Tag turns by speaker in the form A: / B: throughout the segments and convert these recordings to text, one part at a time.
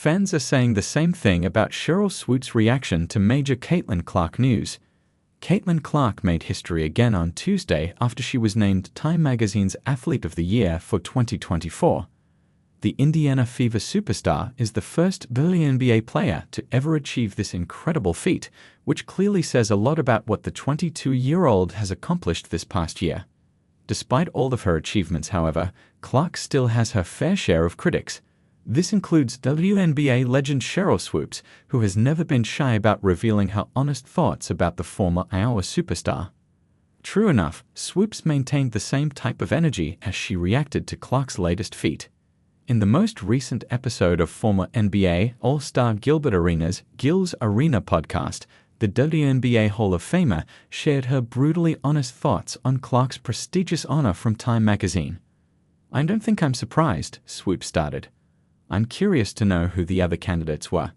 A: Fans are saying the same thing about Sheryl Swoopes' reaction to major Caitlin Clark news. Caitlin Clark made history again on Tuesday after she was named Time Magazine's Athlete of the Year for 2024. The Indiana Fever superstar is the first WNBA player to ever achieve this incredible feat, which clearly says a lot about what the 22-year-old has accomplished this past year. Despite all of her achievements, however, Clark still has her fair share of critics. This includes WNBA legend Sheryl Swoopes, who has never been shy about revealing her honest thoughts about the former Iowa superstar. True enough, Swoopes maintained the same type of energy as she reacted to Clark's latest feat. In the most recent episode of former NBA All-Star Gilbert Arenas' Gil's Arena podcast, the WNBA Hall of Famer shared her brutally honest thoughts on Clark's prestigious honor from Time magazine. "I don't think I'm surprised," Swoopes started. "I'm curious to know who the other candidates were.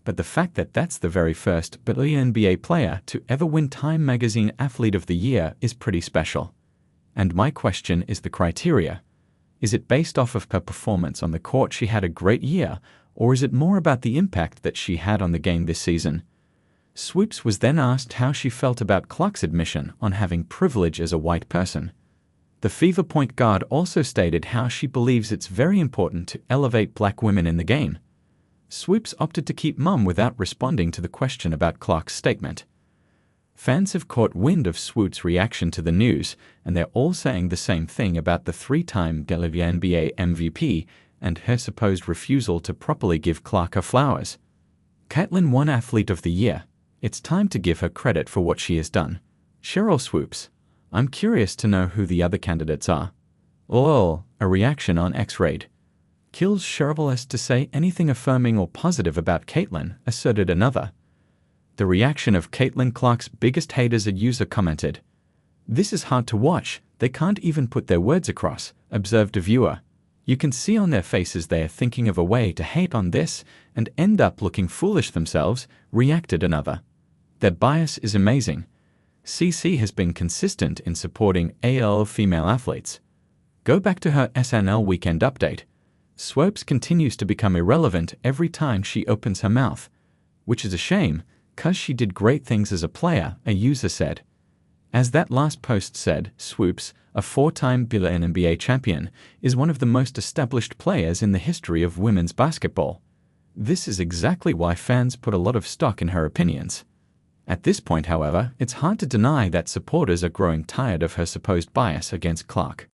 A: But the fact that that's the very first WNBA player to ever win Time Magazine Athlete of the Year is pretty special. And my question is the criteria. Is it based off of her performance on the court she had a great year, or is it more about the impact that she had on the game this season?" Swoopes was then asked how she felt about Clark's admission on having privilege as a white person. The Fever point guard also stated how she believes it's very important to elevate black women in the game. Swoopes opted to keep mum without responding to the question about Clark's statement. Fans have caught wind of Swoopes' reaction to the news, and they're all saying the same thing about the three-time WNBA MVP and her supposed refusal to properly give Clark her flowers. Caitlin won Athlete of the Year. It's time to give her credit for what she has done. Sheryl Swoopes: "I'm curious to know who the other candidates are." LOL, a reaction on X-Raid. "Kills Sheryl to say anything affirming or positive about Caitlin," asserted another. The reaction of Caitlin Clark's biggest haters, a user commented. "This is hard to watch, they can't even put their words across," observed a viewer. "You can see on their faces they are thinking of a way to hate on this and end up looking foolish themselves," reacted another. "Their bias is amazing. CC has been consistent in supporting AL female athletes. Go back to her SNL Weekend Update. Swoopes continues to become irrelevant every time she opens her mouth. Which is a shame, 'cause she did great things as a player," a user said. As that last post said, Swoopes, a four-time WNBA champion, is one of the most established players in the history of women's basketball. This is exactly why fans put a lot of stock in her opinions. At this point, however, it's hard to deny that supporters are growing tired of her supposed bias against Clark.